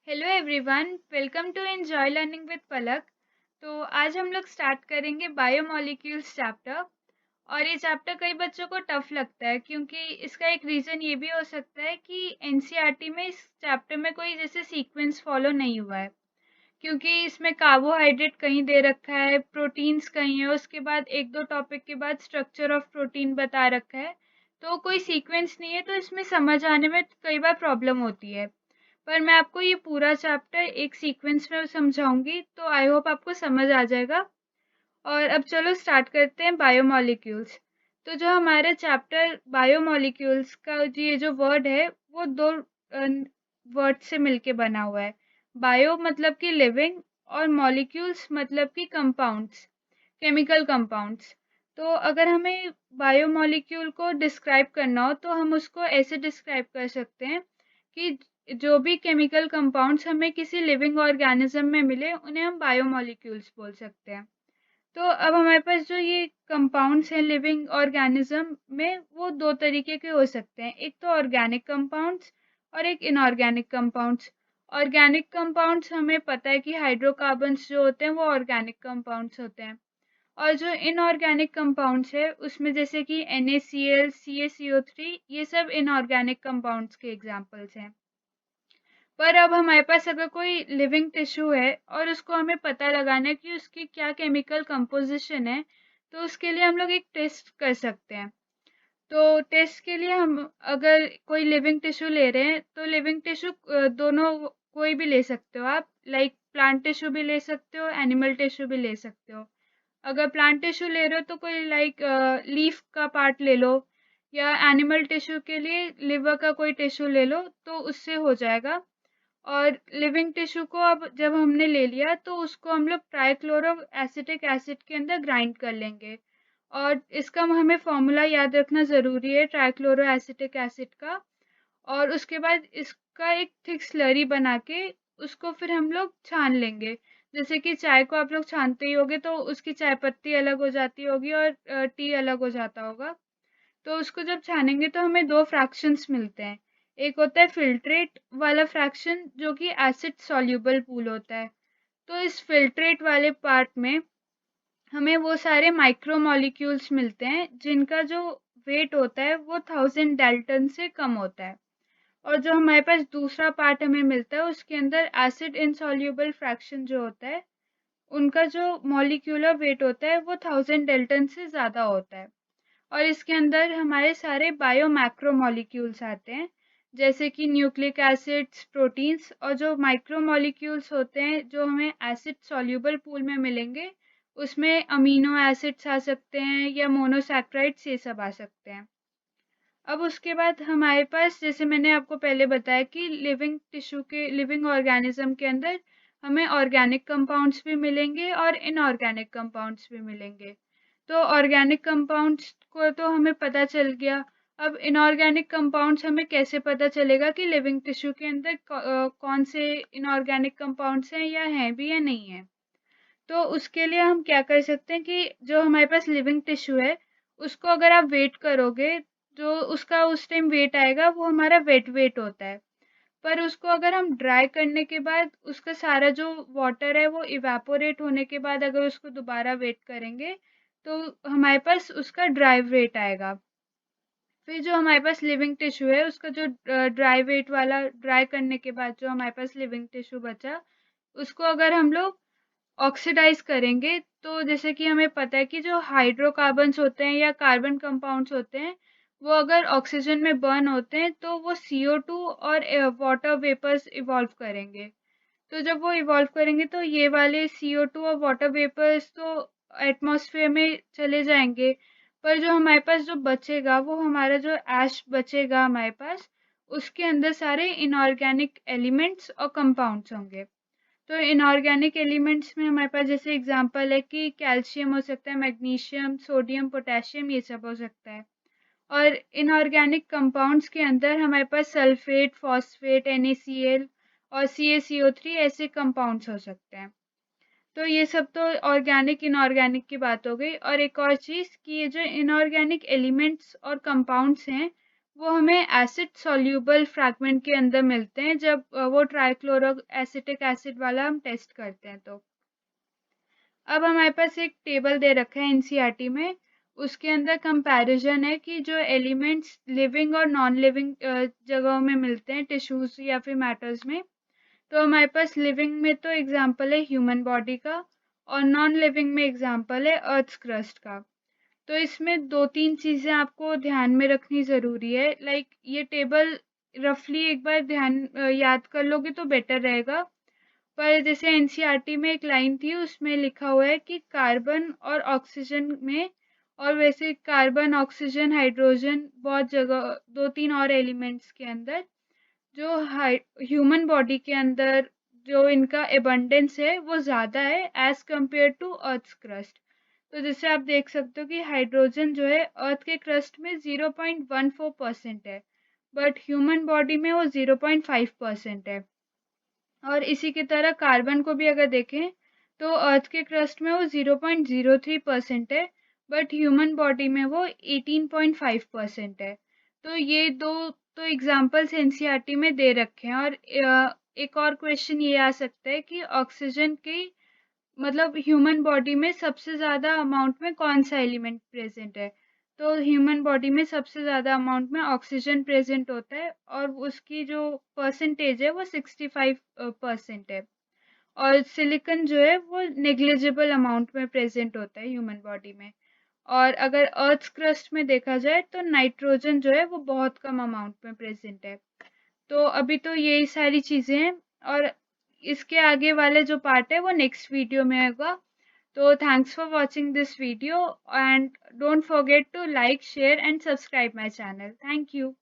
Hello everyone, welcome to enjoy learning with Palak. तो आज हम लोग स्टार्ट करेंगे बायोमोलिक्यूल्स चैप्टर। और ये चैप्टर कई बच्चों को टफ लगता है क्योंकि इसका एक रीज़न ये भी हो सकता है कि एनसीईआरटी में इस चैप्टर में कोई जैसे सीक्वेंस फॉलो नहीं हुआ है, क्योंकि इसमें कार्बोहाइड्रेट कहीं दे रखा है, प्रोटीन्स कहीं है, उसके बाद एक दो टॉपिक के बाद स्ट्रक्चर ऑफ प्रोटीन बता रखा है। तो कोई सीक्वेंस नहीं है, तो इसमें समझ आने में कई बार प्रॉब्लम होती है। पर मैं आपको ये पूरा चैप्टर एक सीक्वेंस में समझाऊंगी, तो आई होप आपको समझ आ जाएगा। और अब चलो स्टार्ट करते हैं बायोमोलिक्यूल्स। तो जो हमारे चैप्टर बायोमोलिक्यूल्स का ये जो वर्ड है वो दो वर्ड से मिलके बना हुआ है। बायो मतलब कि लिविंग, और मॉलिक्यूल्स मतलब कि कंपाउंड्स, केमिकल कंपाउंड्स। तो अगर हमें बायोमोलिक्यूल को डिस्क्राइब करना हो तो हम उसको ऐसे डिस्क्राइब कर सकते हैं कि जो भी केमिकल कंपाउंड्स हमें किसी लिविंग ऑर्गेनिज्म में मिले उन्हें हम बायोमोलिक्यूल्स बोल सकते हैं। तो अब हमारे पास जो ये कंपाउंड्स हैं लिविंग ऑर्गेनिज्म में, वो दो तरीके के हो सकते हैं। एक तो ऑर्गेनिक कंपाउंड्स और एक इनऑर्गेनिक कंपाउंड्स। ऑर्गेनिक कंपाउंड्स हमें पता है कि हाइड्रोकार्बन्स जो होते हैं वो ऑर्गेनिक कंपाउंड्स होते हैं। और जो इनऑर्गेनिक कंपाउंड्स है उसमें जैसे कि NaCl, CaCO3, ये सब इनऑर्गेनिक कंपाउंड्स के एग्जांपल्स हैं। पर अब हमारे पास अगर कोई लिविंग टिश्यू है और उसको हमें पता लगाना है कि उसकी क्या केमिकल कंपोजिशन है, तो उसके लिए हम लोग एक टेस्ट कर सकते हैं। तो टेस्ट के लिए हम अगर कोई लिविंग टिश्यू ले रहे हैं तो लिविंग टिश्यू दोनों कोई भी ले सकते हो आप, लाइक प्लांट टिश्यू भी ले सकते हो, एनिमल टिश्यू भी ले सकते हो। अगर प्लांट टिश्यू ले रहे हो तो कोई लाइक लीफ का पार्ट ले लो, या एनिमल टिश्यू के लिए लिवर का कोई टिश्यू ले लो, तो उससे हो जाएगा। और लिविंग टिश्यू को अब जब हमने ले लिया तो उसको हम लोग ट्राइक्लोरो एसिटिक एसिड के अंदर ग्राइंड कर लेंगे। और इसका हमें फॉर्मूला याद रखना ज़रूरी है ट्राइक्लोरो एसिटिक एसिड का। और उसके बाद इसका एक थिक स्लरी बना के उसको फिर हम लोग छान लेंगे। जैसे कि चाय को आप लोग छानते ही होगे तो उसकी चाय पत्ती अलग हो जाती होगी और टी अलग हो जाता होगा। तो उसको जब छानेंगे तो हमें दो फ्रैक्शंस मिलते हैं। एक होता है फिल्ट्रेट वाला फ्रैक्शन जो कि एसिड सॉल्यूबल पूल होता है। तो इस फिल्ट्रेट वाले पार्ट में हमें वो सारे माइक्रो मॉलिक्यूल्स मिलते हैं जिनका जो वेट होता है वो 1000 डाल्टन से कम होता है। और जो हमारे पास दूसरा पार्ट हमें मिलता है उसके अंदर एसिड इनसॉल्यूबल फ्रैक्शन जो होता है, उनका जो मॉलिक्यूलर वेट होता है वो 1000 डाल्टन से ज़्यादा होता है। और इसके अंदर हमारे सारे बायो मैक्रो मॉलिक्यूल्स आते हैं, जैसे कि न्यूक्लिक एसिड्स, प्रोटीन्स। और जो माइक्रो मॉलिक्यूल्स होते हैं जो हमें एसिड सॉल्यूबल पूल में मिलेंगे, उसमें अमीनो एसिड्स आ सकते हैं या मोनोसैक्राइड्स, ये सब आ सकते हैं। अब उसके बाद हमारे पास, जैसे मैंने आपको पहले बताया कि लिविंग टिश्यू के लिविंग ऑर्गेनिज्म के अंदर हमें ऑर्गेनिक कंपाउंड्स भी मिलेंगे और इनऑर्गेनिक कंपाउंड्स भी मिलेंगे। तो ऑर्गेनिक कंपाउंड्स को तो हमें पता चल गया। अब इनऑर्गेनिक कंपाउंड्स हमें कैसे पता चलेगा कि लिविंग टिश्यू के अंदर कौन से इनऑर्गेनिक कंपाउंड्स हैं, या हैं भी या नहीं है। तो उसके लिए हम क्या कर सकते हैं कि जो हमारे पास लिविंग टिश्यू है उसको अगर आप वेट करोगे, जो उसका उस टाइम वेट आएगा वो हमारा वेट वेट होता है। पर उसको अगर हम ड्राई करने के बाद उसका सारा जो वाटर है वो इवेपोरेट होने के बाद अगर उसको दोबारा वेट करेंगे तो हमारे पास उसका ड्राई वेट आएगा। फिर जो हमारे पास लिविंग टिश्यू है उसका जो ड्राई वेट वाला, ड्राई करने के बाद जो हमारे पास लिविंग टिश्यू बचा, उसको अगर हम लोग ऑक्सीडाइज करेंगे, तो जैसे कि हमें पता है कि जो हाइड्रोकार्बन्स होते हैं या कार्बन कंपाउंड्स होते हैं, वो अगर ऑक्सीजन में बर्न होते हैं तो वो CO2 और वाटर वेपर्स इवॉल्व करेंगे। तो जब वो इवॉल्व करेंगे तो ये वाले CO2 और वाटर वेपर्स तो एटमॉस्फेयर में चले जाएंगे। पर जो हमारे पास जो बचेगा, वो हमारा जो ऐश बचेगा हमारे पास, उसके अंदर सारे इनऑर्गेनिक एलिमेंट्स और कंपाउंड्स होंगे। तो इनऑर्गेनिक एलिमेंट्स में हमारे पास जैसे एग्जांपल है कि कैल्शियम हो सकता है, मैग्नीशियम, सोडियम, पोटेशियम, ये सब हो सकता है। और इनऑर्गेनिक कंपाउंड्स के अंदर हमारे पास सल्फेट, फॉस्फेट, NaCl और CaCO3 ऐसे कंपाउंड्स हो सकते हैं। तो ये सब तो ऑर्गेनिक इनऑर्गेनिक की बात हो गई। और एक और चीज़ कि ये जो इनऑर्गेनिक एलिमेंट्स और कंपाउंड्स हैं वो हमें एसिड सॉल्यूबल फ्रैगमेंट के अंदर मिलते हैं जब वो ट्राइक्लोरो एसिटिक एसिड वाला हम टेस्ट करते हैं। तो अब हमारे पास एक टेबल दे रखा है एनसीईआरटी में, उसके अंदर कंपैरिजन है कि जो एलिमेंट्स लिविंग और नॉन लिविंग जगहों में मिलते हैं, टिश्यूज या फिर मैटर्स में। तो हमारे पास लिविंग में तो एग्जांपल है ह्यूमन बॉडी का, और नॉन लिविंग में एग्जांपल है अर्थ क्रस्ट का। तो इसमें 2-3 चीज़ें आपको ध्यान में रखनी ज़रूरी है। लाइक ये टेबल रफली एक बार याद कर लोगे तो बेटर रहेगा। पर जैसे एनसीईआरटी में एक लाइन थी, उसमें लिखा हुआ है कि कार्बन और ऑक्सीजन में, और वैसे कार्बन, ऑक्सीजन, हाइड्रोजन बहुत जगह 2-3 और एलिमेंट्स के अंदर जो ह्यूमन बॉडी के अंदर जो इनका एबंडेंस है वो ज़्यादा है as compare to earth crust. तो जैसे आप देख सकते हो कि हाइड्रोजन जो है अर्थ के क्रस्ट में 0.14% है, बट ह्यूमन बॉडी में वो 0.5% है। और इसी की तरह कार्बन को भी अगर देखें तो अर्थ के क्रस्ट में वो 0.03% है, बट ह्यूमन बॉडी में वो 18.5% है। तो ये दो तो एग्जाम्पल्स एनसीईआरटी में दे रखे हैं। और एक और क्वेश्चन ये आ सकता है कि ऑक्सीजन की मतलब ह्यूमन बॉडी में सबसे ज़्यादा अमाउंट में कौन सा एलिमेंट प्रेजेंट है। तो ह्यूमन बॉडी में सबसे ज़्यादा अमाउंट में ऑक्सीजन प्रेजेंट होता है, और उसकी जो परसेंटेज है वो 65% है। और सिलिकॉन जो है वो नेग्लिजिबल अमाउंट में प्रेजेंट होता है ह्यूमन बॉडी में। और अगर अर्थ क्रस्ट में देखा जाए तो नाइट्रोजन जो है वो बहुत कम अमाउंट में प्रेजेंट है। तो अभी तो यही सारी चीज़ें हैं, और इसके आगे वाले जो पार्ट है वो नेक्स्ट वीडियो में होगा। तो thanks for watching this video, and don't forget to like, share and subscribe my channel. Thank you.